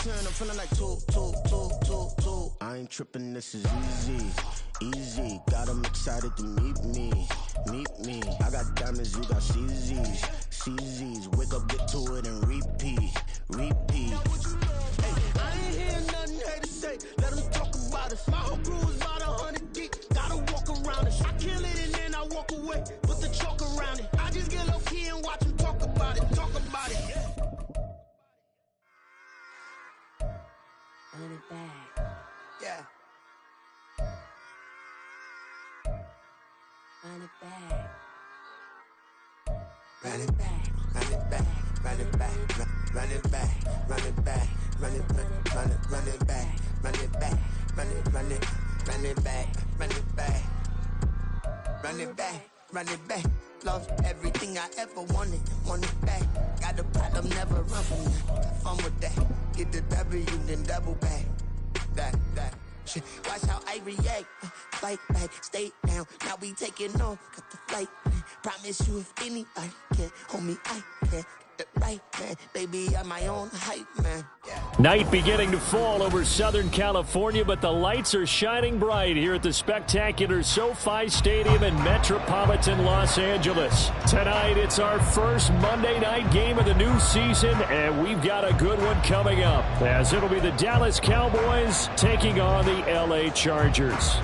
I'm feeling like two. I ain't tripping, this is easy. Got 'em excited to meet me. I got diamonds, you got CZs. Wake up, get to it, and repeat. Hey, I ain't hear nothing haters say. Let them talk about us. My whole crew is about 100 deep. Gotta walk around it. I kill it and then I walk away. Put the chalk around it. I just get low key and watch them talk about it. Yeah. Run it back. Yeah. Run it back. Run it back. Run it back. Run it back. Run it back. Run it back. Run it back. Run it back. Run it back. Run it back. Run it back. Run it back. Run it back. Lost everything I ever wanted. Want it back. Got a problem, never run from that. Have fun with that. Get the W, then double back. That. Shit. Watch how I react. Fight back, stay down. Now we taking off. Got the flight. Promise you if anybody can, homie, I can. Get the right man. Baby, I'm my own hype man. Yeah. Night beginning to fall over Southern California, but the lights are shining bright here at the spectacular SoFi Stadium in metropolitan Los Angeles. Tonight, it's our first Monday night game of the new season, and we've got a good one coming up, as it'll be the Dallas Cowboys taking on the LA Chargers.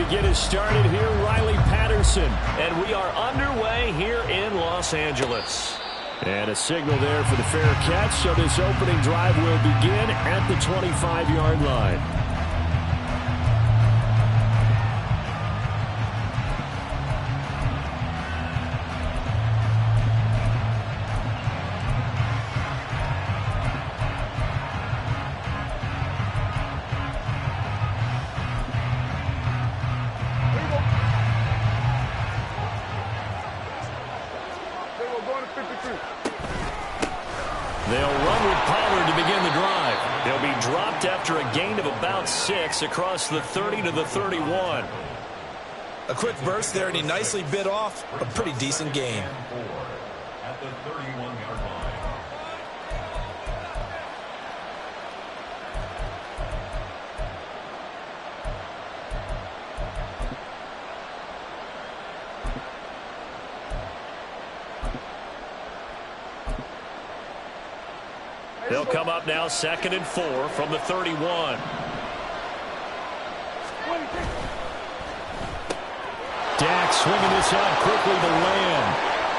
Get us started here, Riley Patterson. And we are underway here in Los Angeles. And a signal there for the fair catch, so this opening drive will begin at the 25-yard line. They'll run with Pollard to begin the drive. They'll be dropped after a gain of about 6 across the 30 to the 31. A quick burst there, and he nicely bit off a pretty decent gain. At the 31-yard line. They'll come up now 2nd and 4 from the 31. Dak swinging this out quickly to Lamb.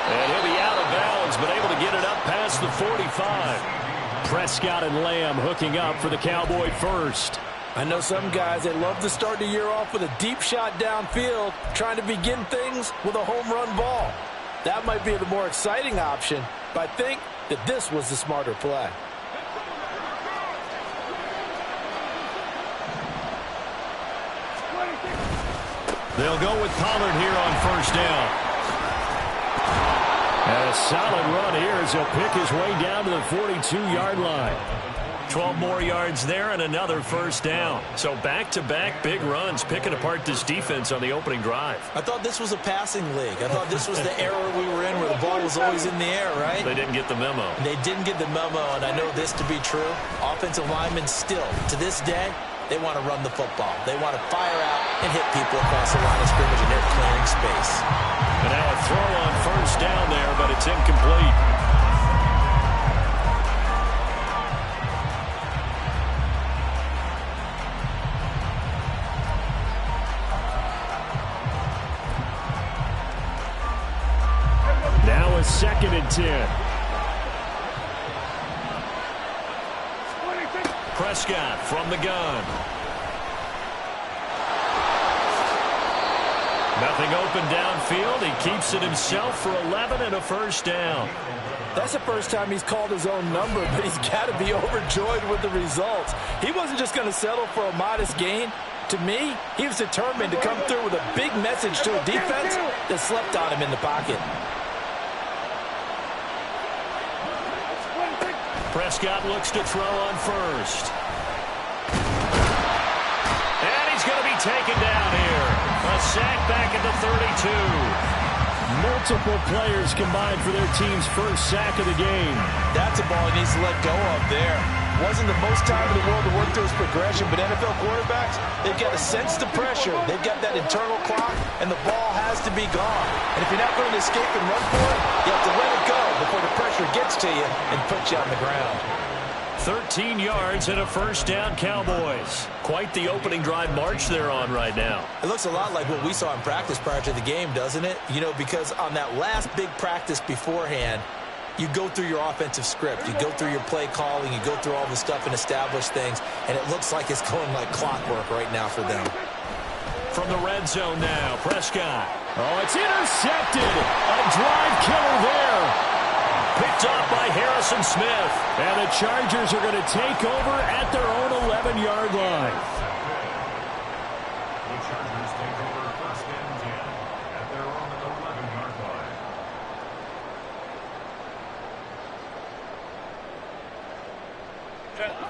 And he'll be out of bounds, but able to get it up past the 45. Prescott and Lamb hooking up for the Cowboy first. I know some guys, they love to start the year off with a deep shot downfield, trying to begin things with a home run ball. That might be the more exciting option, but I think that this was the smarter play. They'll go with Pollard here on first down. And a solid run here as he'll pick his way down to the 42-yard line. 12 more yards there and another first down. So back-to-back big runs, picking apart this defense on the opening drive. I thought this was a passing league. I thought this was the era we were in where the ball was always in the air, right? They didn't get the memo. They didn't get the memo, and I know this to be true. Offensive linemen still, to this day, they want to run the football. They want to fire out and hit people across the line of scrimmage, and they're clearing space. And now a throw on first down there, but it's incomplete. Now a 2nd and 10. Prescott from the gun. Nothing open downfield. He keeps it himself for 11 and a first down. That's the first time he's called his own number, but he's got to be overjoyed with the results. He wasn't just going to settle for a modest gain. To me, he was determined to come through with a big message to a defense that slept on him in the pocket. Prescott looks to throw on first. And he's going to be taken down here. A sack back at the 32. Multiple players combined for their team's first sack of the game. That's a ball he needs to let go of there. Wasn't the most time in the world to work through his progression, but NFL quarterbacks, they've got to sense the pressure. They've got that internal clock, and the ball has to be gone. And if you're not going to escape and run for it, you have to let it go before the pressure gets to you and puts you on the ground. 13 yards and a first down, Cowboys. Quite the opening drive march they're on right now. It looks a lot like what we saw in practice prior to the game, doesn't it? You know, because on that last big practice beforehand, you go through your offensive script. You go through your play calling. You go through all the stuff and establish things. And it looks like it's going like clockwork right now for them. From the red zone now, Prescott. Oh, it's intercepted. A drive killer there. Picked off by Harrison Smith. And the Chargers are going to take over at their own 11-yard line. The Chargers take over first and 10 at their own 11-yard line.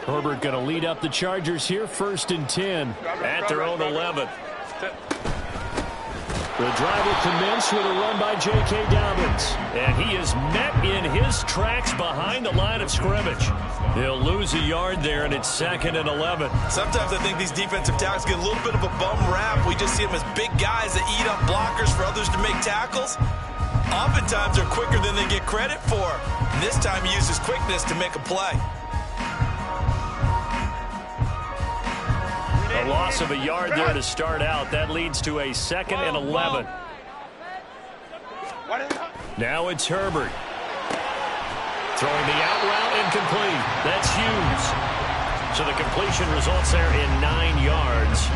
Herbert going to lead up the Chargers here, first and 10 at their own 11. The drive will commence with a run by J.K. Dobbins. And he is met in his tracks behind the line of scrimmage. He'll lose a yard there, and it's second and 11. Sometimes I think these defensive tackles get a little bit of a bum rap. We just see them as big guys that eat up blockers for others to make tackles. Oftentimes they're quicker than they get credit for. And this time he uses quickness to make a play. A loss of a yard there to start out. That leads to a second and 11. Now it's Herbert. Throwing the out route incomplete. That's Hughes. So the completion results there in 9 yards.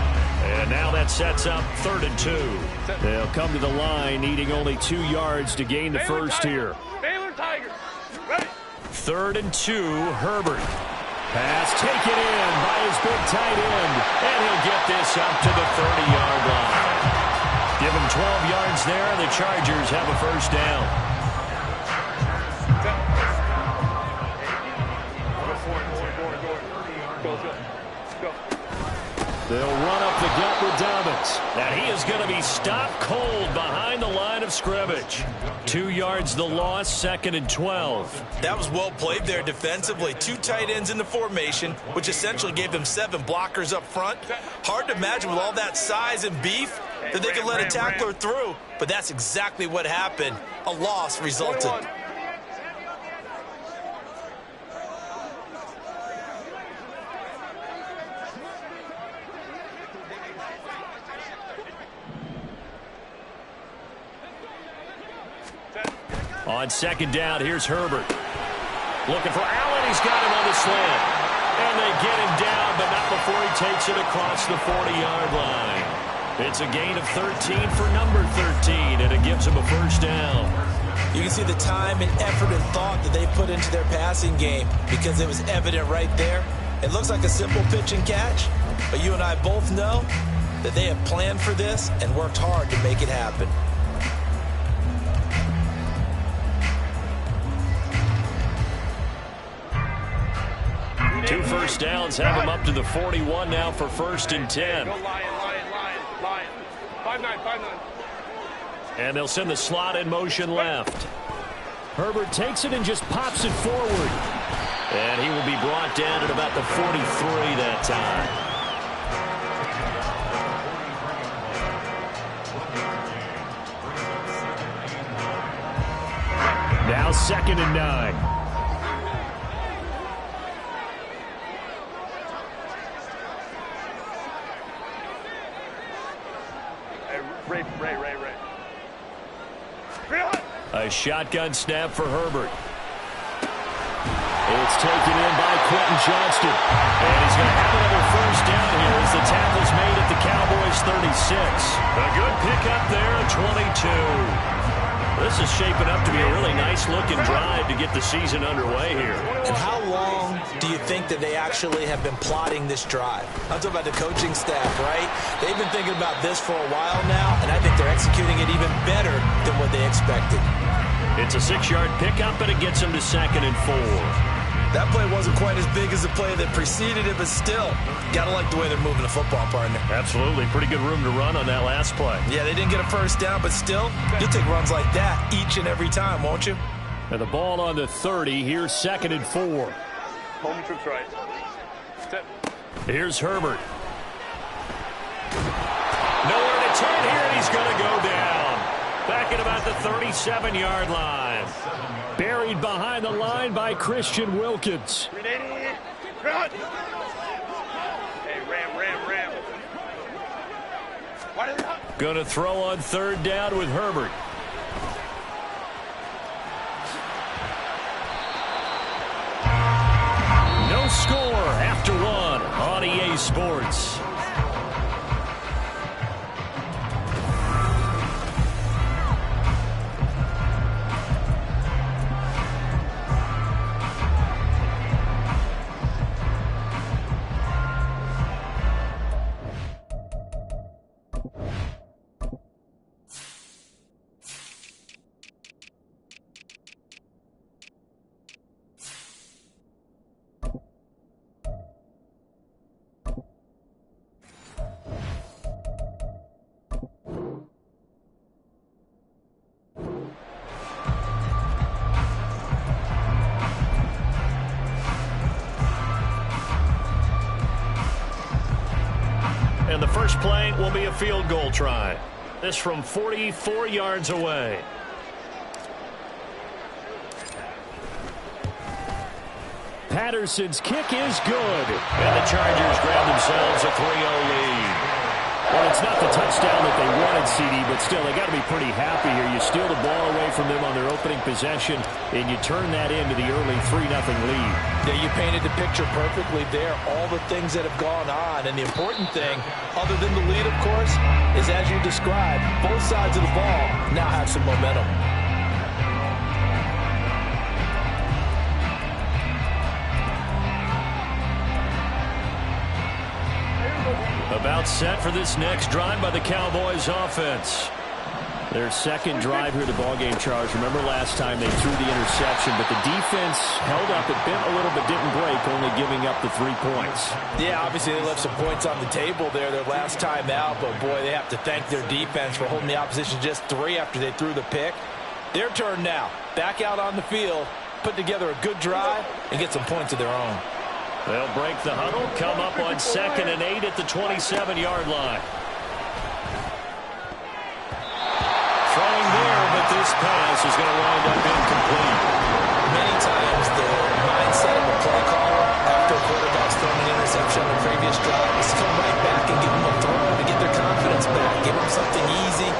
And now that sets up 3rd and 2. They'll come to the line needing only 2 yards to gain the first here. 3rd and 2, Herbert. Pass taken in by his big tight end. And he'll get this up to the 30-yard line. Give him 12 yards there, and the Chargers have a first down. They'll run up the gut with Dobbins. And he is going to be stopped cold behind the line of scrimmage. 2 yards the loss, 2nd and 12. That was well played there defensively. 2 tight ends in the formation, which essentially gave them 7 blockers up front. Hard to imagine with all that size and beef that they could let a tackler through. But that's exactly what happened. A loss resulted. On 2nd down, here's Herbert. Looking for Allen. He's got him on the slant. And they get him down, but not before he takes it across the 40-yard line. It's a gain of 13 for number 13, and it gives him a first down. You can see the time and effort and thought that they put into their passing game because it was evident right there. It looks like a simple pitch and catch, but you and I both know that they have planned for this and worked hard to make it happen. 2 first downs have him up to the 41 now for 1st and 10. Go Lion. 5-9. And they'll send the slot in motion left. Herbert takes it and just pops it forward. And he will be brought down at about the 43 that time. Now 2nd and 9. Ray. A shotgun snap for Herbert. It's taken in by Quentin Johnston. And he's going to have another first down here as the tackle's made at the Cowboys 36. A good pickup there at 22. This is shaping up to be a really nice-looking drive to get the season underway here. And how long do you think that they actually have been plotting this drive? I'm talking about the coaching staff, right? They've been thinking about this for a while now, and I think they're executing it even better than what they expected. It's a 6-yard pickup, and it gets them to 2nd and 4. That play wasn't quite as big as the play that preceded it, but still, gotta like the way they're moving the football, partner. Absolutely. Pretty good room to run on that last play. Yeah, they didn't get a first down, but still, you'll take runs like that each and every time, won't you? And the ball on the 30. Here's 2nd and 4. Home troops right. Step. Here's Herbert. Nowhere to turn here, and he's going to go down. Back at about the 37-yard line. Buried behind the line by Christian Wilkins. Run. Hey, ram. Going to throw on 3rd down with Herbert. No score after 1 on EA Sports. And the first play will be a field goal try. This from 44 yards away. Patterson's kick is good. And the Chargers grab themselves a 3-0 lead. Well, it's not the touchdown that they wanted, CD, but still, they got to be pretty happy here. You steal the ball away from them on their opening possession, and you turn that into the early 3-0 lead. Yeah, you painted the picture perfectly there, all the things that have gone on. And the important thing, other than the lead, of course, is as you described, both sides of the ball now have some momentum. About set for this next drive by the Cowboys offense. Their second drive here, the ballgame, Charles. Remember last time they threw the interception, but the defense held up. It bent a little but didn't break, only giving up the 3 points. Yeah, obviously they left some points on the table there their last time out, but boy, they have to thank their defense for holding the opposition just 3 after they threw the pick. Their turn now. Back out on the field, put together a good drive, and get some points of their own. They'll break the huddle, come up on 2nd and 8 at the 27-yard line. Throwing there, but this pass is going to wind up incomplete. Many times the mindset of a play caller after a quarterback's thrown an interception on the previous drive is to come right back and give them a throw to get their confidence back, give them something easy,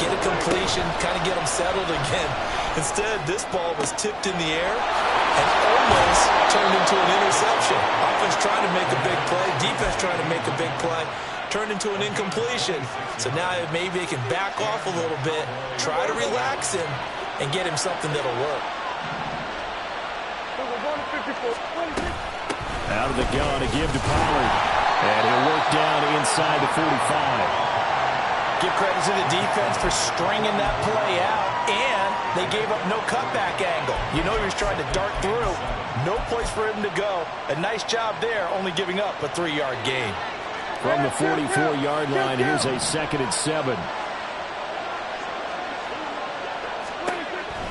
get a completion, kind of get them settled again. Instead, this ball was tipped in the air and almost turned into an interception. Offense trying to make a big play, defense trying to make a big play, turned into an incompletion. So now maybe they can back off a little bit, try to relax him, and get him something that'll work. Out of the gun to give to Pollard. And he'll work down inside the 45. Give credit to the defense for stringing that play out, and they gave up no cutback angle. You know he was trying to dart through. No place for him to go. A nice job there, only giving up a 3-yard gain. From the 44-yard line, here's a 2nd and 7.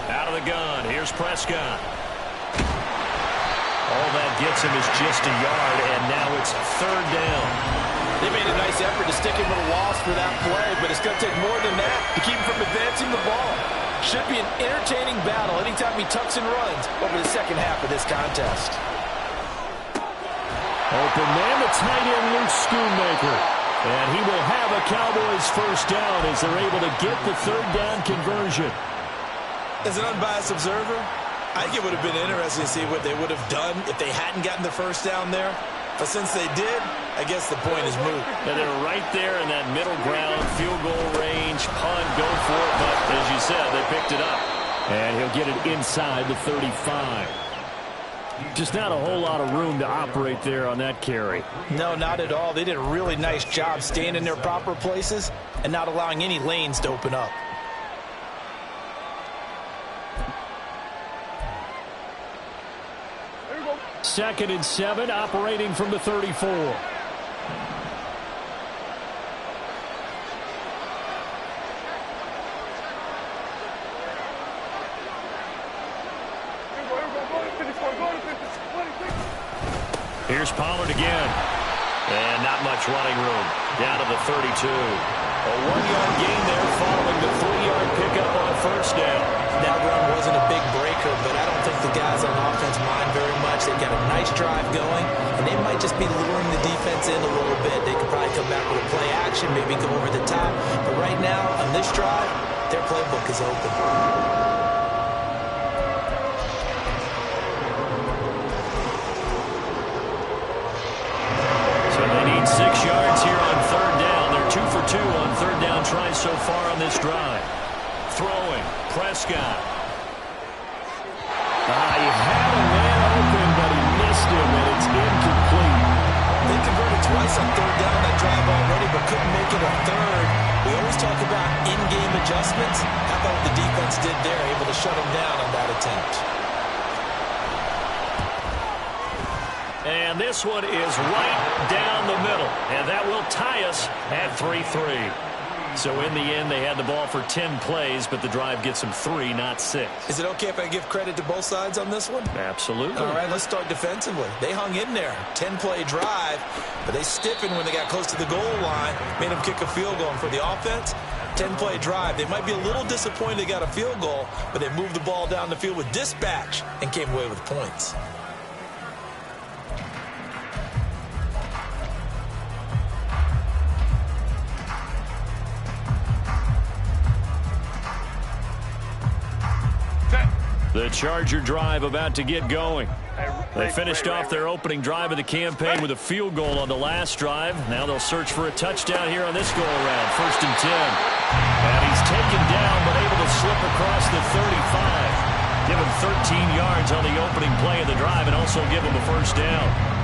Out of the gun, here's Prescott. All that gets him is just a yard, and now it's 3rd down. They made a nice effort to stick him with a loss for that play, but it's going to take more than that to keep him from advancing the ball. Should be an entertaining battle anytime he tucks and runs over the second half of this contest. Open man, the tight end, Luke Schoonmaker. And he will have a Cowboys first down as they're able to get the 3rd down conversion. As an unbiased observer, I think it would have been interesting to see what they would have done if they hadn't gotten the first down there. But since they did, I guess the point is moot. And they're right there in that middle ground, field goal range, punt, go for it. But as you said, they picked it up. And he'll get it inside the 35. Just not a whole lot of room to operate there on that carry. No, not at all. They did a really nice job staying in their proper places and not allowing any lanes to open up. 2nd and 7, operating from the 34. Here's Pollard again. And not much running room. Down to the 32. A 1-yard gain there following the 3-yard pickup on 1st down. That run wasn't a big breaker, but I don't think the guys on offense mind very much. They've got a nice drive going, and they might just be luring the defense in a little bit. They could probably come back with a play action, maybe go over the top. But right now, on this drive, their playbook is open. So they need 6 yards here on 3rd down. They're 2 for 2 on 3rd down tries so far on this drive. Throwing, Prescott. He had a man open, but he missed him, and it's incomplete. They converted twice on 3rd down that drive already, but couldn't make it a 3rd. We always talk about in-game adjustments. How about what the defense did there, able to shut them down on that attempt? And this one is right down the middle, and that will tie us at 3-3. So in the end, they had the ball for 10 plays, but the drive gets them 3, not 6. Is it okay if I give credit to both sides on this one? Absolutely. All right, let's start defensively. They hung in there. 10-play drive, but they stiffened when they got close to the goal line, made them kick a field goal. And for the offense, 10-play drive. They might be a little disappointed they got a field goal, but they moved the ball down the field with dispatch and came away with points. The Charger drive about to get going. They finished off their opening drive of the campaign with a field goal on the last drive. Now they'll search for a touchdown here on this go-around. 1st and 10. And he's taken down, but able to slip across the 35. Give him 13 yards on the opening play of the drive and also give him a 1st down.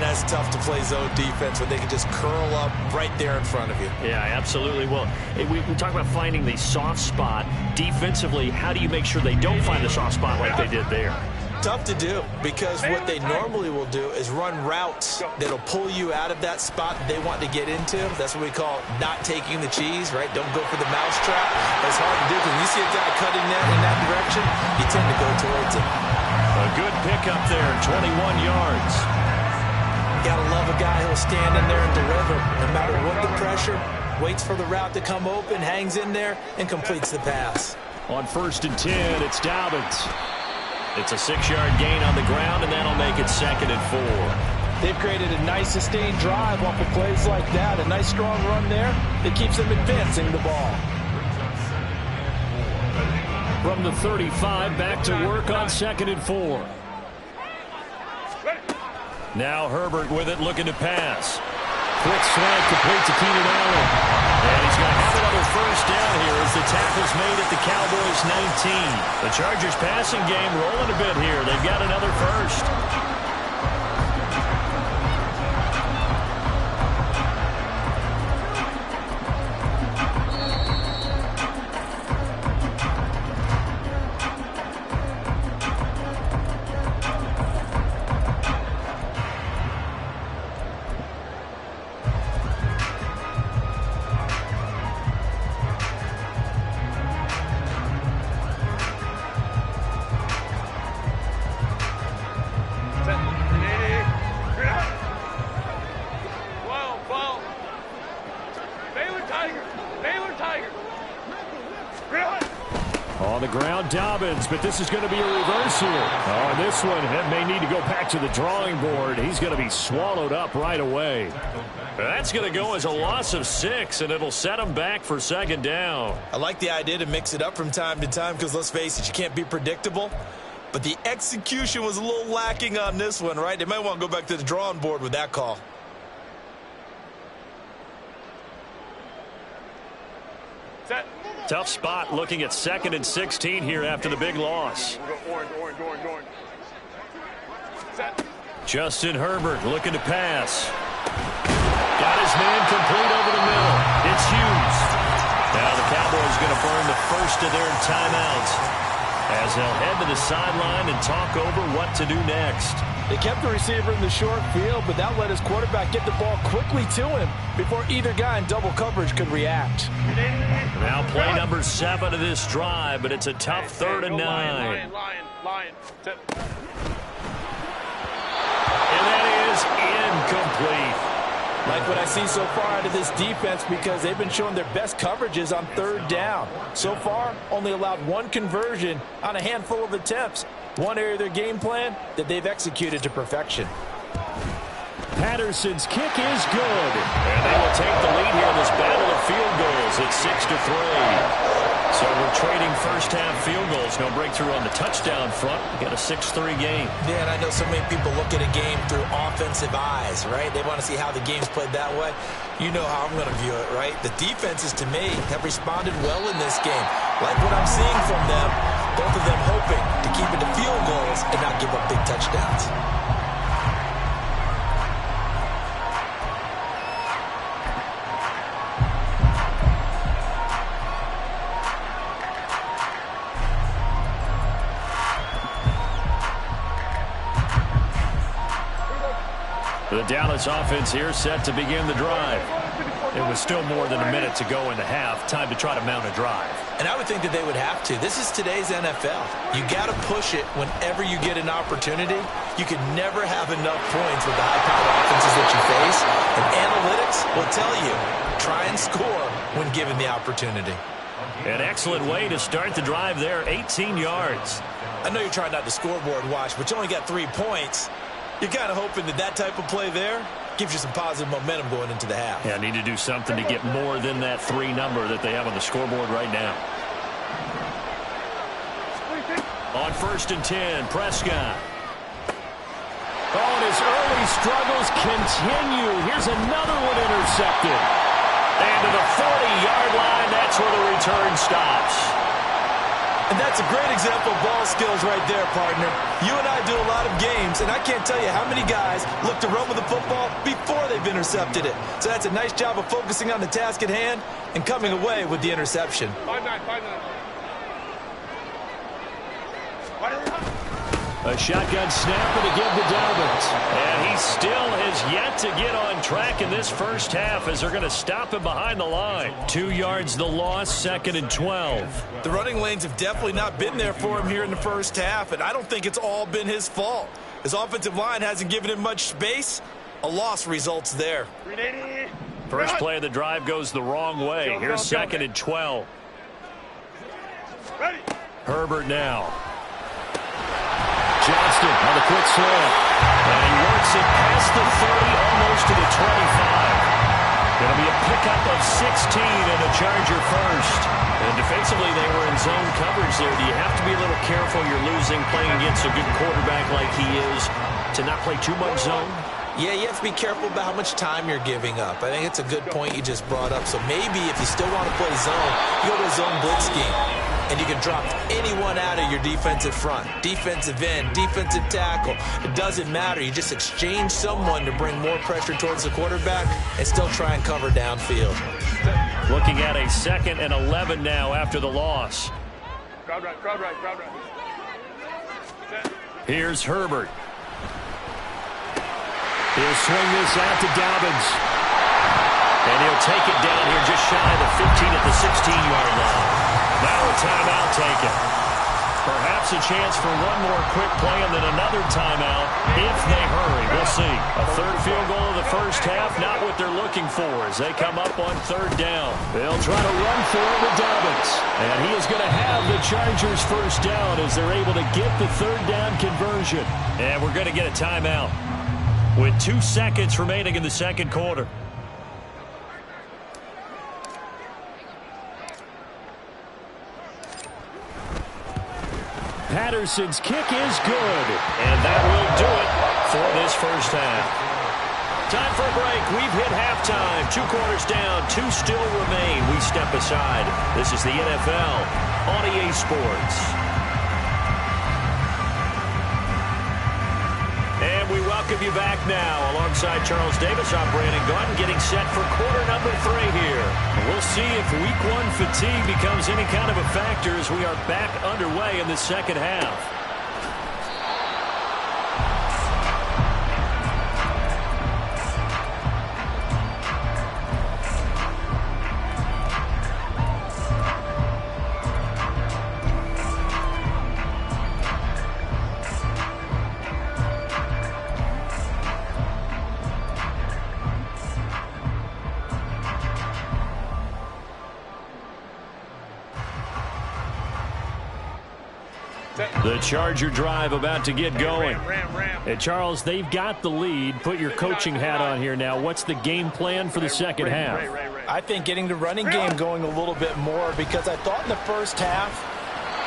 That's tough to play zone defense when they can just curl up right there in front of you. Yeah, absolutely. Well, we talk about finding the soft spot. Defensively, how do you make sure they don't find the soft spot like they did there? Tough to do, because what they normally will do is run routes that'll pull you out of that spot that they want to get into. That's what we call not taking the cheese, right? Don't go for the mousetrap. That's hard to do because when you see a guy cutting that in that direction, you tend to go towards it. A good pickup there, 21 yards. Gotta love a guy who'll stand in there and deliver. No matter what the pressure, waits for the route to come open, hangs in there, and completes the pass. On 1st and 10, it's Dobbins. It's a 6-yard gain on the ground, and that'll make it 2nd and 4. They've created a nice sustained drive off of plays like that. A nice strong run there that keeps them advancing the ball. From the 35, back to work on 2nd and 4. Now Herbert with it, looking to pass. Quick slant complete to Keenan Allen. And he's going to have another 1st down here as the tackle's made at the Cowboys' 19. The Chargers passing game rolling a bit here. They've got another 1st. On the ground, Dobbins, but this is going to be a reverse here. On this one, it may need to go back to the drawing board. He's going to be swallowed up right away. That's going to go as a loss of 6, and it'll set him back for 2nd down. I like the idea to mix it up from time to time because, let's face it, you can't be predictable. But the execution was a little lacking on this one, right? They might want to go back to the drawing board with that call. Set. Tough spot looking at 2nd and 16 here after the big loss. Orange. Set. Justin Herbert looking to pass. Got his man complete over the middle. It's Hughes. Now the Cowboys going to burn the 1st of their timeouts as they'll head to the sideline and talk over what to do next. They kept the receiver in the short field, but that let his quarterback get the ball quickly to him before either guy in double coverage could react. Now play number 7 of this drive, but it's a tough 3rd and 9. Lion. And that is incomplete. Like what I see so far out of this defense, because they've been showing their best coverages on 3rd down. So far, only allowed 1 conversion on a handful of attempts. One area of their game plan that they've executed to perfection. Patterson's kick is good. And they will take the lead here in this battle of field goals at 6-3. So we're trading first-half field goals. No breakthrough on the touchdown front. We got a 6-3 game. Yeah, and I know so many people look at a game through offensive eyes, right? They want to see how the game's played that way. You know how I'm going to view it, right? The defenses, to me, have responded well in this game. Like what I'm seeing from them, both of them hoping to keep it to field goals and not give up big touchdowns. The Dallas offense here set to begin the drive. It was still more than a minute to go in the half. Time to try to mount a drive. And I would think that they would have to. This is today's NFL. You got to push it whenever you get an opportunity. You can never have enough points with the high-powered offenses that you face. And analytics will tell you, try and score when given the opportunity. An excellent way to start the drive there, 18 yards. I know you're trying not to scoreboard watch, but you only got 3 points. You're kind of hoping that that type of play there gives you some positive momentum going into the half. Yeah, need to do something to get more than that 3 number that they have on the scoreboard right now. On 1st and 10, Prescott. Oh, and his early struggles continue. Here's another one intercepted. And to the 40-yard line, that's where the return stops. And that's a great example of ball skills right there, partner. You and I do a lot of games, and I can't tell you how many guys look to run with the football before they've intercepted it. So that's a nice job of focusing on the task at hand and coming away with the interception. 5-9. A shotgun snap to give to Dobbins. And he still has yet to get on track in this first half as they're going to stop him behind the line. 2 yards the loss, 2nd and 12. The running lanes have definitely not been there for him here in the first half, and I don't think it's all been his fault. His offensive line hasn't given him much space. A loss results there. First play of the drive goes the wrong way. Here's 2nd and 12. Herbert now. Johnston on the quick slant. And he works it past the 30, almost to the 25. It'll be a pickup of 16 and a Charger first. And defensively, they were in zone coverage there. Do you have to be a little careful? You're losing, playing against a good quarterback like he is, to not play too much zone? Yeah, you have to be careful about how much time you're giving up. I think it's a good point you just brought up. So maybe if you still want to play zone, you go to a zone blitz scheme. And you can drop anyone out of your defensive front. Defensive end, defensive tackle. It doesn't matter. You just exchange someone to bring more pressure towards the quarterback and still try and cover downfield. Looking at a 2nd and 11 now after the loss. Crowd right. Here's Herbert. He'll swing this out to Dobbins. And he'll take it down here just shy of the 15 at the 16-yard line. Now a timeout taken. Perhaps a chance for one more quick play and then another timeout if they hurry. We'll see. A 3rd field goal of the first half, not what they're looking for as they come up on 3rd down. They'll try to run for it with Dobbins. And he is going to have the Chargers first down as they're able to get the 3rd down conversion. And we're going to get a timeout with 2 seconds remaining in the 2nd quarter. Patterson's kick is good. And that will do it for this first half. Time for a break. We've hit halftime. 2 quarters down. 2 still remain. We step aside. This is the NFL on EA Sports. And we welcome you back now. Alongside Charles Davis, I'm Brandon Gaudin, getting set for quarter number 3 here. We'll see if week 1 fatigue becomes any kind of a factor as we are back underway in the second half. The Charger drive about to get going. Ram. And Charles, they've got the lead. Put your coaching hat on here now. What's the game plan for the second half? I think getting the running game going a little bit more, because I thought in the first half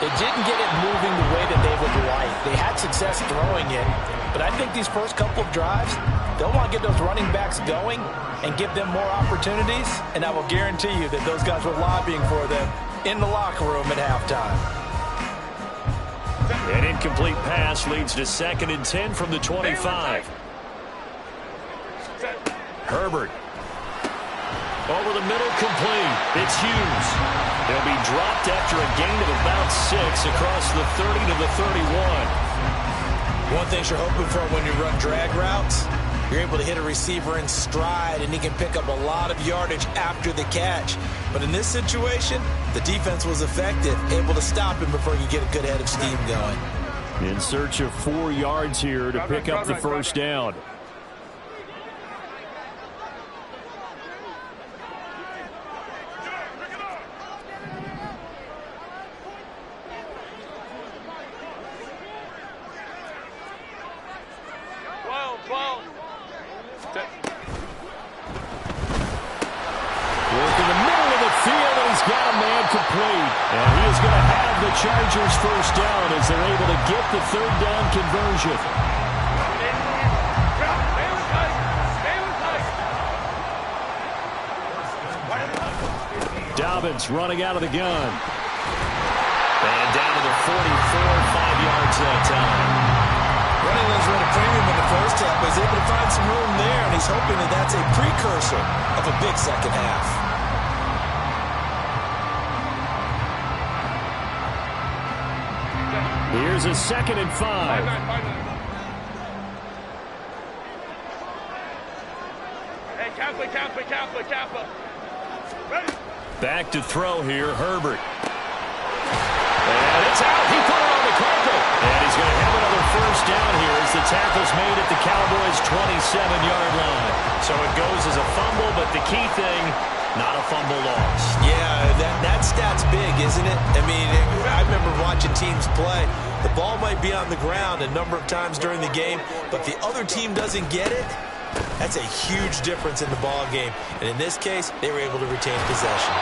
they didn't get it moving the way that they would like. They had success throwing it, but I think these first couple of drives, they'll want to get those running backs going and give them more opportunities, and I will guarantee you that those guys were lobbying for them in the locker room at halftime. An incomplete pass leads to 2nd and 10 from the 25. Herbert. Over the middle, complete. It's Hughes. He'll be dropped after a gain of about 6 across the 30 to the 31. One thing you're hoping for when you run drag routes, you're able to hit a receiver in stride, and he can pick up a lot of yardage after the catch. But in this situation, the defense was effective, able to stop him before he could get a good head of steam going. In search of 4 yards here to pick up the first down. And he is going to have the Chargers first down as they're able to get the 3rd down conversion. Dobbins running out of the gun. And down to the 44, 5 yards that time. Running those run a premium in the first half, but he's able to find some room there, and he's hoping that that's a precursor of a big second half. Here's a 2nd and 5. Hey, Kappa. Ready? Back to throw here, Herbert. And it's out. He put it on the carpet. And he's going to have another first down here as the tackle's made at the Cowboys' 27-yard line. So it goes as a fumble, but the key thing, not a fumble loss. Yeah, that stat's big, isn't it? I mean, I remember watching teams play. The ball might be on the ground a number of times during the game, but if the other team doesn't get it, that's a huge difference in the ball game. And in this case, they were able to retain possession.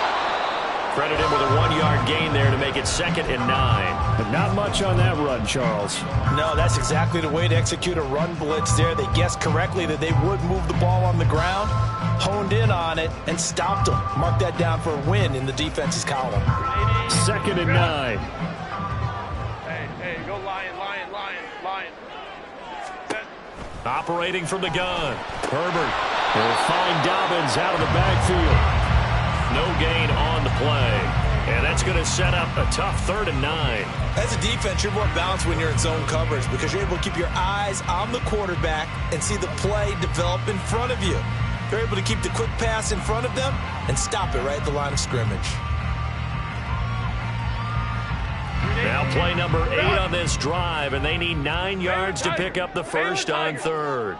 Credit him with a 1-yard gain there to make it 2nd and 9. But not much on that run, Charles. No, that's exactly the way to execute a run blitz there. They guessed correctly that they would move the ball on the ground, honed in on it, and stopped them. Mark that down for a win in the defense's column. 2nd and 9. Hey, go Lion. Operating from the gun. Herbert will find Dobbins out of the backfield. No gain on the play. And that's going to set up a tough 3rd and 9. As a defense, you're more balanced when you're in zone coverage because you're able to keep your eyes on the quarterback and see the play develop in front of you. You're able to keep the quick pass in front of them and stop it right at the line of scrimmage. Now play number 8 on this drive, and they need 9 yards to pick up the first on 3rd.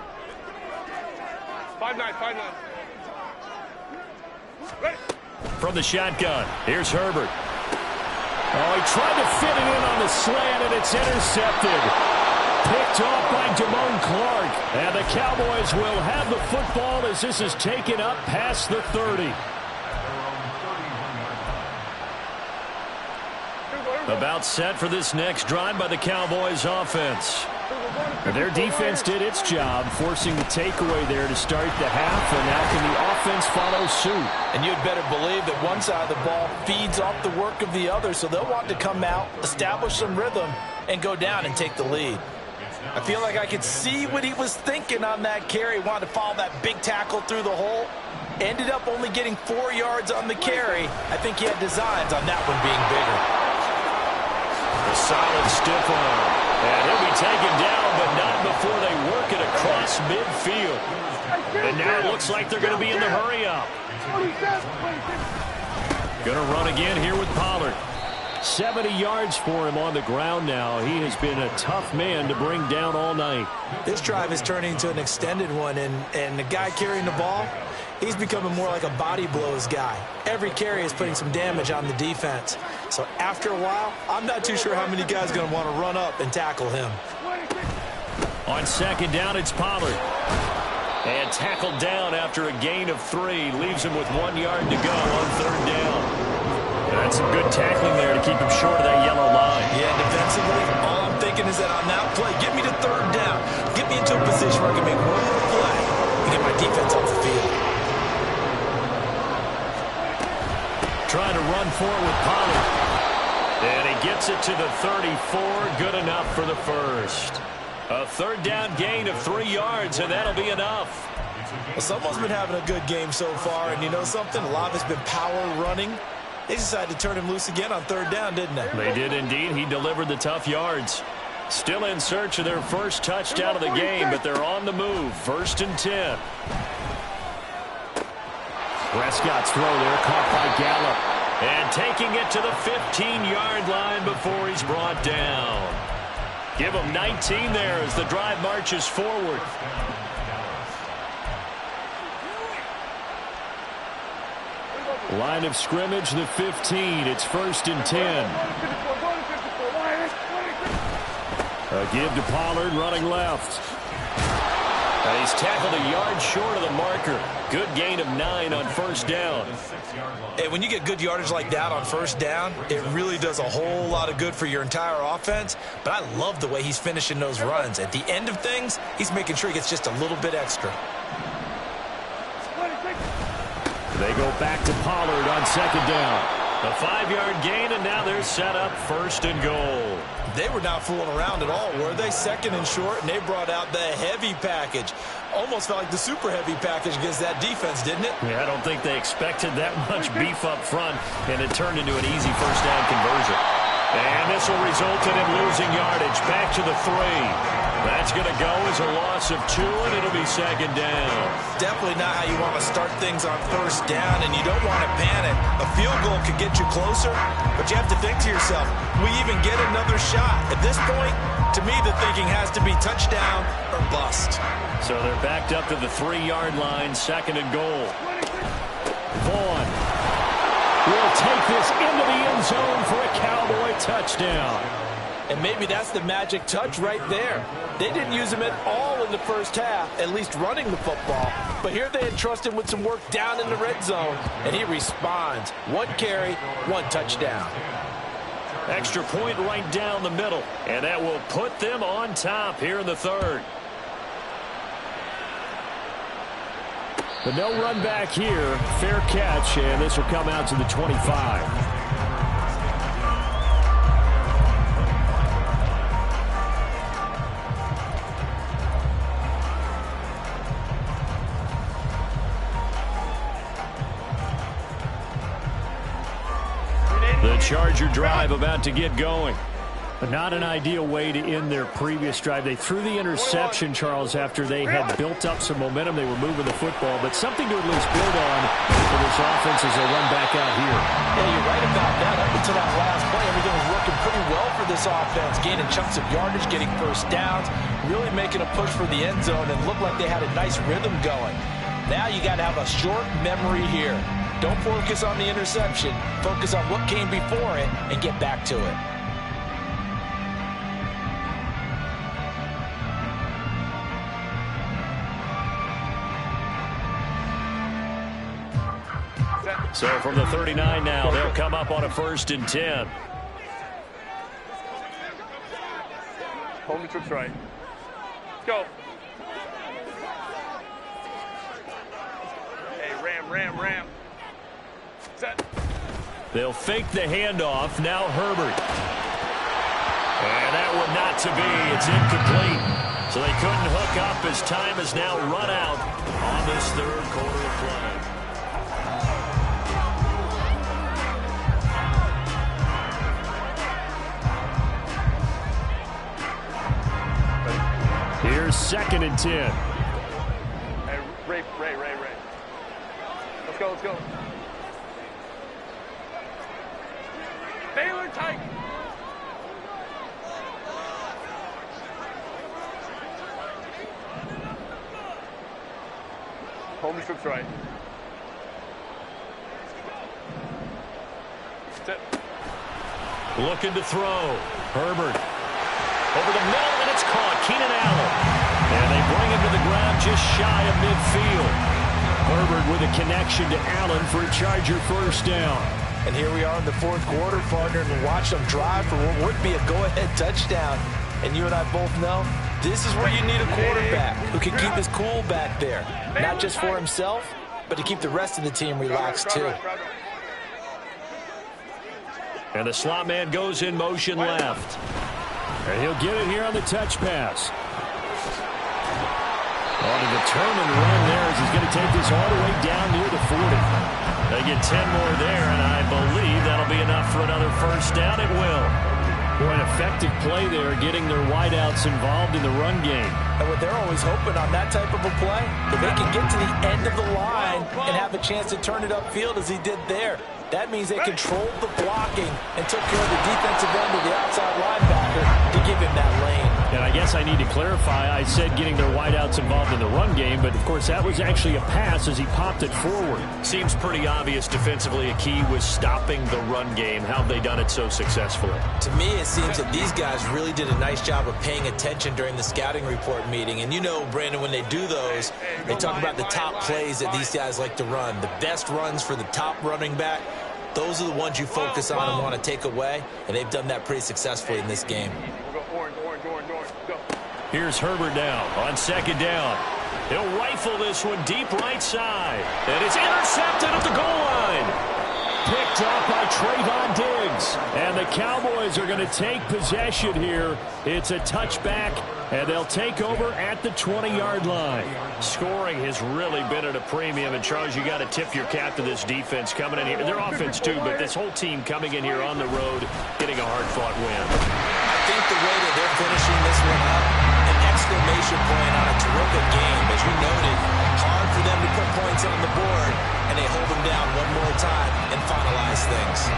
5-9. Ready? From the shotgun, here's Herbert. Oh, he tried to fit it in on the slant, and it's intercepted. Picked off by Damone Clark. And the Cowboys will have the football as this is taken up past the 30. About set for this next drive by the Cowboys offense. Their defense did its job, forcing the takeaway there to start the half, and now can the offense follow suit? And you'd better believe that one side of the ball feeds off the work of the other, so they'll want to come out, establish some rhythm, and go down and take the lead. I feel like I could see what he was thinking on that carry. Wanted to follow that big tackle through the hole. Ended up only getting 4 yards on the carry. I think he had designs on that one being bigger. A solid stiff arm. And he'll be taken down, but not before they work it across midfield. And now it looks like they're going to be in the hurry-up. Going to run again here with Pollard. 70 yards for him on the ground now. He has been a tough man to bring down all night. This drive is turning into an extended one, and the guy carrying the ball, He's becoming more like a body blows guy. Every carry is putting some damage on the defense. So after a while, I'm not too sure how many guys are going to want to run up and tackle him. On second down, it's Pollard. And tackled down after a gain of 3. Leaves him with 1 yard to go on third down. That's some good tackling there to keep him short of that yellow line. Yeah, defensively, all I'm thinking is that on that play, get me to third down. Get me into a position where I can make one more play and get my defense off the field. Trying to run for it with Pollard. And he gets it to the 34. Good enough for the first. A third down gain of 3 yards, and that'll be enough. Well, someone's been having a good game so far, and you know something? A lot of it's been power running. They decided to turn him loose again on third down, didn't they? They did indeed. He delivered the tough yards. Still in search of their first touchdown of the game, but they're on the move. 1st and 10. Prescott's throw there, caught by Gallup. And taking it to the 15-yard line before he's brought down. Give him 19 there as the drive marches forward. Line of scrimmage, the 15. It's 1st and 10. A give to Pollard, running left. And he's tackled a yard short of the marker. Good gain of 9 on 1st down. Hey, when you get good yardage like that on 1st down, it really does a whole lot of good for your entire offense. But I love the way he's finishing those runs. At the end of things, he's making sure he gets just a little bit extra. They go back to Pollard on 2nd down. A 5-yard gain, and now they're set up 1st and goal. They were not fooling around at all, were they? 2nd and short, and they brought out the heavy package. Almost felt like the super heavy package against that defense, didn't it? Yeah, I don't think they expected that much beef up front, and it turned into an easy 1st down conversion. And this will result in him losing yardage. Back to the 3. That's going to go as a loss of 2, and it'll be 2nd down. Definitely not how you want to start things on 1st down, and you don't want to panic. A field goal could get you closer, but you have to think to yourself, we even get another shot. At this point, to me, the thinking has to be touchdown or bust. So they're backed up to the 3-yard line, 2nd and goal. Vaughn will take this into the end zone for a Cowboy touchdown. And maybe that's the magic touch right there. They didn't use him at all in the first half, at least running the football. But here they entrust him with some work down in the red zone, and he responds. 1 carry, 1 touchdown. Extra point right down the middle, and that will put them on top here in the 3rd. But no run back here. Fair catch, and this will come out to the 25. The Charger drive about to get going. But not an ideal way to end their previous drive. They threw the interception, Charles, after they had built up some momentum. They were moving the football, but something to at least build on for this offense as they run back out here. Yeah, you're right about that. Up until that last play, everything was working pretty well for this offense, gaining chunks of yardage, getting 1st downs, really making a push for the end zone, and looked like they had a nice rhythm going. Now you got to have a short memory here. Don't focus on the interception. Focus on what came before it and get back to it. So from the 39 now, they'll come up on a 1st and 10. Home trips right. Let's go. Hey, ram. Set. They'll fake the handoff. Now Herbert. And that one not to be. It's incomplete. So they couldn't hook up as time has now run out on this 3rd quarter of play. Here's 2nd and 10. Hey, Ray. Let's go. Baylor tight. Home trips right. Sit. Looking to throw. Herbert. Over the middle, and it's caught. Keenan Allen. And they bring him to the ground just shy of midfield. Herbert with a connection to Allen for a Charger first down. And here we are in the fourth quarter, partner, and watch them drive for what would be a go-ahead touchdown. And you and I both know this is where you need a quarterback who can keep his cool back there. Not just for himself, but to keep the rest of the team relaxed too. And the slot man goes in motion left. And he'll get it here on the touch pass. On a determined run there as he's going to take this all the way down near the 40. They get 10 more there, and I believe that'll be enough for another first down. It will. Boy, an effective play there, getting their wideouts involved in the run game. And what they're always hoping on that type of a play, if they can get to the end of the line and have a chance to turn it upfield as he did there. That means they controlled the blocking and took care of the defensive end of the outside linebacker to give him that lane. And I guess I need to clarify, I said getting their wideouts involved in the run game, but of course that was actually a pass as he popped it forward. Seems pretty obvious defensively a key was stopping the run game. How have they done it so successfully? To me, it seems that these guys really did a nice job of paying attention during the scouting report meeting. And you know, Brandon, when they do those, they talk about the top plays that these guys like to run. The best runs for the top running back. Those are the ones you focus on and want to take away, and they've done that pretty successfully in this game. Here's Herbert now on second down. He'll rifle this one deep right side. And it's intercepted at the goal line. Picked up by Trayvon Diggs. And the Cowboys are going to take possession here. It's a touchback, and they'll take over at the 20-yard line. Scoring has really been at a premium. And, Charles, you got to tip your cap to this defense coming in here. Their offense, too, but this whole team coming in here on the road, getting a hard-fought win. I think the way that they're finishing this one up, an exclamation point on a terrific game. As you noted, hard for them to put points on the board, and they hold them down one more time and finalize things.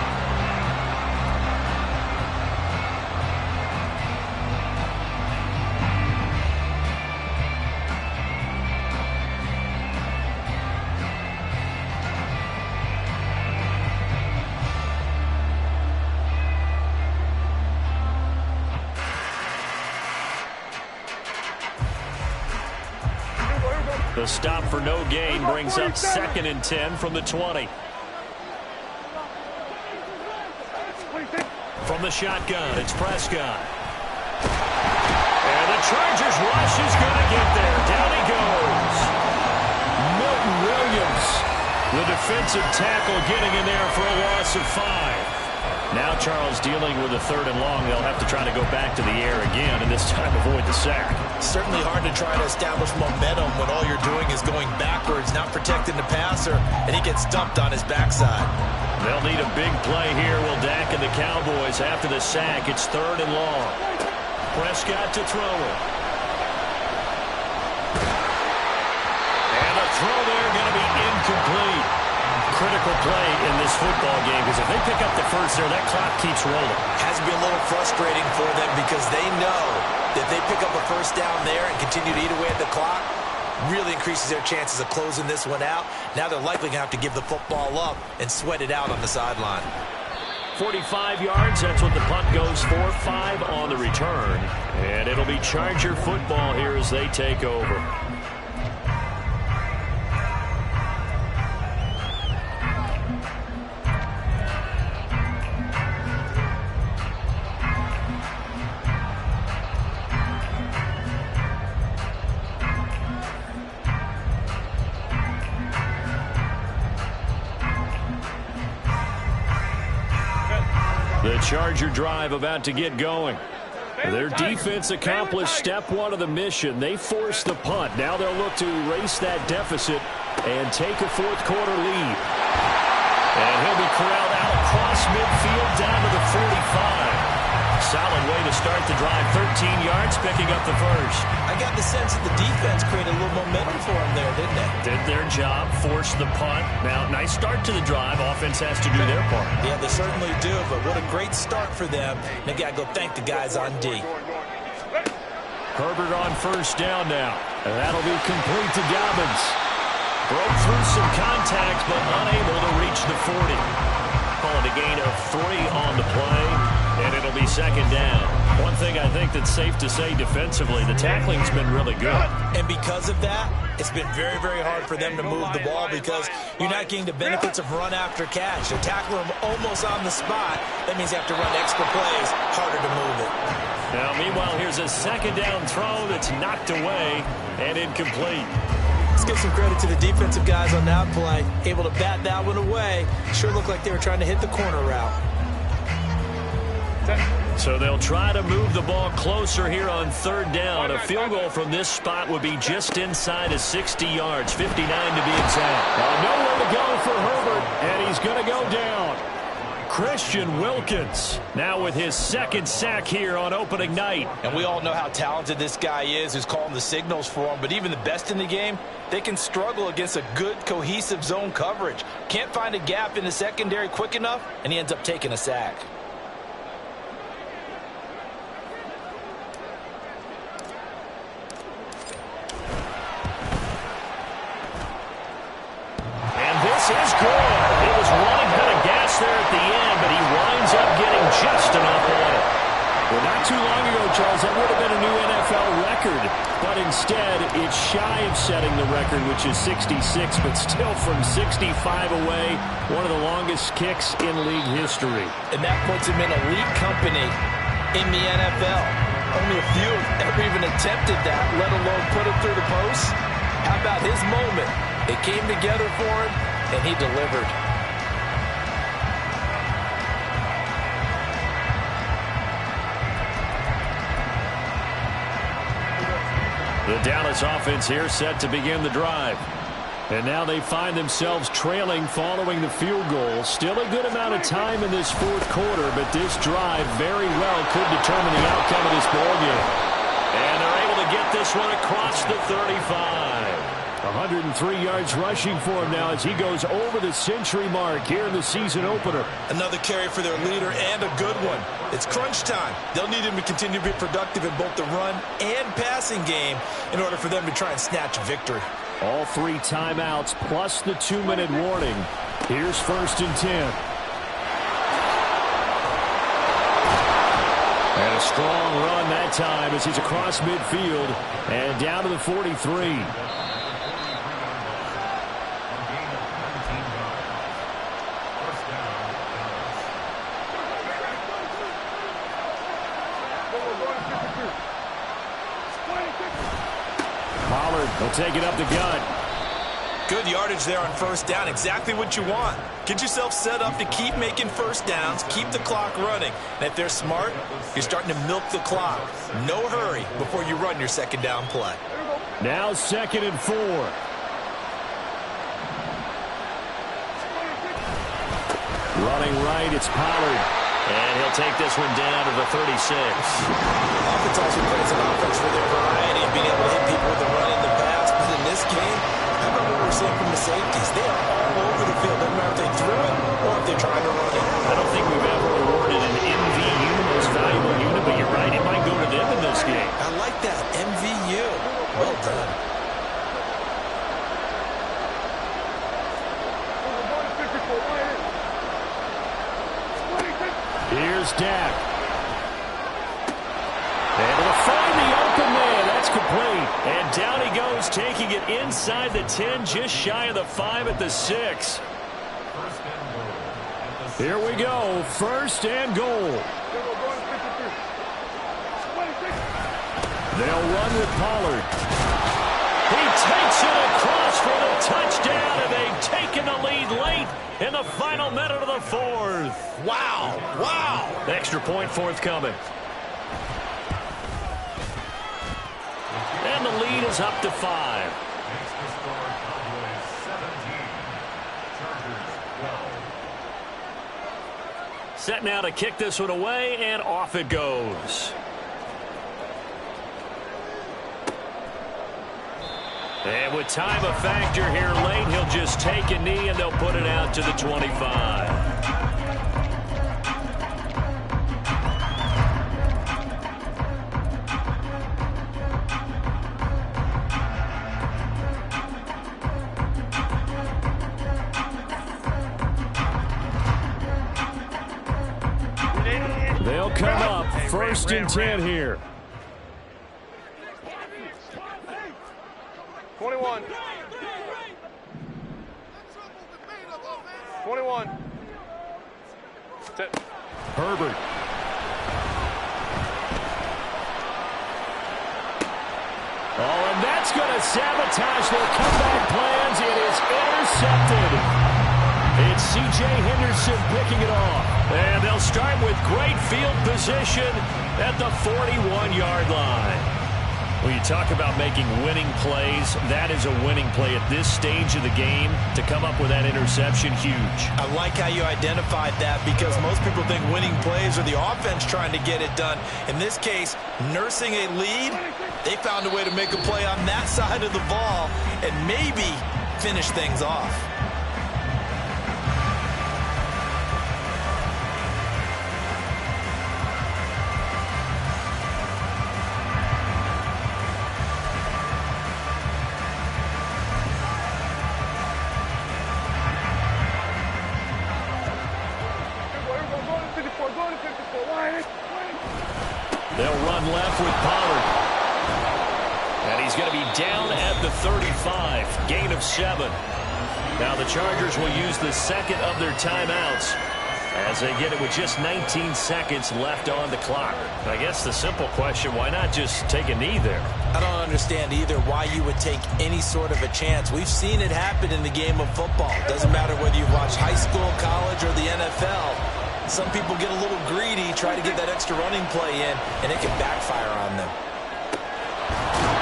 The stop for no gain brings up 2nd and 10 from the 20. From the shotgun, it's Prescott. And the Chargers rush is going to get there. Down he goes. Milton Williams, the defensive tackle, getting in there for a loss of 5. Now Charles dealing with a 3rd and long. They'll have to try to go back to the air again, and this time avoid the sack. Certainly hard to try to establish momentum when all you're doing is going backwards, not protecting the passer, and he gets dumped on his backside. They'll need a big play here. Will Dak and the Cowboys after the sack. It's 3rd and long. Prescott to throw it. And a throw there going to be incomplete. Critical play in this football game because if they pick up the first there, that clock keeps rolling. Has to be a little frustrating for them because they know that they pick up a first down there and continue to eat away at the clock, really increases their chances of closing this one out. Now they're likely going to have to give the football up and sweat it out on the sideline. 45 yards, that's what the punt goes for. 5 on the return. And it'll be Charger football here as they take over. The Charger drive about to get going. Their defense accomplished step 1 of the mission. They forced the punt. Now they'll look to erase that deficit and take a 4th quarter lead. And he'll be corralled out across midfield down to the 45. Solid way to start the drive. 13 yards, picking up the first. I got the sense that the defense created a little momentum for them there, didn't they? Did their job, forced the punt. Now, nice start to the drive. Offense has to do their part. Yeah, they certainly do, but what a great start for them. They got to go thank the guys on D. Herbert on first down now. And that'll be complete to Dobbins. Broke through some contact, but unable to reach the 40. call it a gain of 3 on the play, and it'll be second down. One thing I think that's safe to say defensively, the tackling's been really good. And because of that, it's been very, very hard for them to move the ball because you're not getting the benefits of run after catch. They're tackling them almost on the spot. That means you have to run extra plays, harder to move it. Now, meanwhile, here's a second down throw that's knocked away and incomplete. Let's give some credit to the defensive guys on that play. Able to bat that one away. Sure looked like they were trying to hit the corner route. So they'll try to move the ball closer here on third down. A field goal from this spot would be just inside of 60 yards, 59 to be exact. Nowhere to go for Herbert, and he's going to go down. Christian Wilkins now with his second sack here on opening night. And we all know how talented this guy is who's calling the signals for him. But even the best in the game, they can struggle against a good, cohesive zone coverage. Can't find a gap in the secondary quick enough, and he ends up taking a sack. This is good. It was running kind of gas there at the end, but he winds up getting just enough on it. Well, not too long ago, Charles, that would have been a new NFL record, but instead it's shy of setting the record, which is 66, but still from 65 away, one of the longest kicks in league history. And that puts him in elite company in the NFL. Only a few have ever even attempted that, let alone put it through the post. How about his moment? It came together for him, and he delivered. The Dallas offense here set to begin the drive. And now they find themselves trailing following the field goal. Still a good amount of time in this fourth quarter, but this drive very well could determine the outcome of this ballgame. And they're able to get this one across the 35. 103 yards rushing for him now as he goes over the century mark here in the season opener. Another carry for their leader and a good one. It's crunch time. They'll need him to continue to be productive in both the run and passing game in order for them to try and snatch a victory. All 3 timeouts plus the 2-minute warning. Here's 1st and 10. And a strong run that time as he's across midfield and down to the 43. He'll take it up the gut. Good yardage there on 1st down. Exactly what you want. Get yourself set up to keep making 1st downs, keep the clock running. And if they're smart, you're starting to milk the clock. No hurry before you run your 2nd down play. Now 2nd and 4. Running right, it's Pollard. And he'll take this one down to the 36. Offense also plays an offense for their variety and being able to hit people with the run in the pass. But in this game, how about what we're seeing from the safeties? They are all over the field. Doesn't matter if they threw it or if they're trying to run it. I don't think we've ever awarded an MVU, most valuable unit, but you're right, it might go to them in this game. I like that. MVU. Well done. Here's Dak. Able to find the open man. That's complete. And down he goes, taking it inside the 10, just shy of the 5 at the 6. Here we go. 1st and goal. They'll run with Pollard. He takes it across for the touchdown, and they've taken the lead late in the final minute of the 4th. Wow. Wow. Extra point forthcoming. And the lead is up to 5. Set now to kick this one away, and off it goes. And with time a factor here late, he'll just take a knee and they'll put it out to the 25. First and 10 here. 21. 21. Herbert. Oh, and that's going to sabotage their comeback plans. It is intercepted. It's C.J. Henderson picking it off. And they'll start with great field position at the 41-yard line. When you talk about making winning plays, that is a winning play at this stage of the game. To come up with that interception, huge. I like how you identified that because most people think winning plays are the offense trying to get it done. In this case, nursing a lead, they found a way to make a play on that side of the ball and maybe finish things off. They'll run left with Pollard. And he's going to be down at the 35. Gain of 7. Now the Chargers will use the second of their timeouts as they get it with just 19 seconds left on the clock. I guess the simple question, why not just take a knee there? I don't understand either why you would take any sort of a chance. We've seen it happen in the game of football. Doesn't matter whether you watch high school, college, or the NFL. Some people get a little greedy, try to get that extra running play in, and it can backfire on them.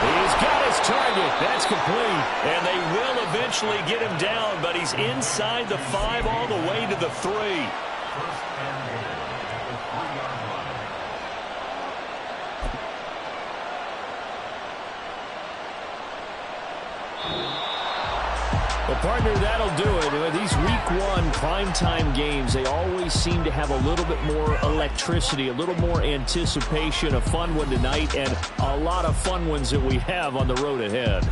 He's got his target. That's complete. And they will eventually get him down, but he's inside the 5 all the way to the 3. Well, partner, that'll do it. These week 1 primetime games, they always seem to have a little bit more electricity, a little more anticipation. A fun one tonight and a lot of fun ones that we have on the road ahead.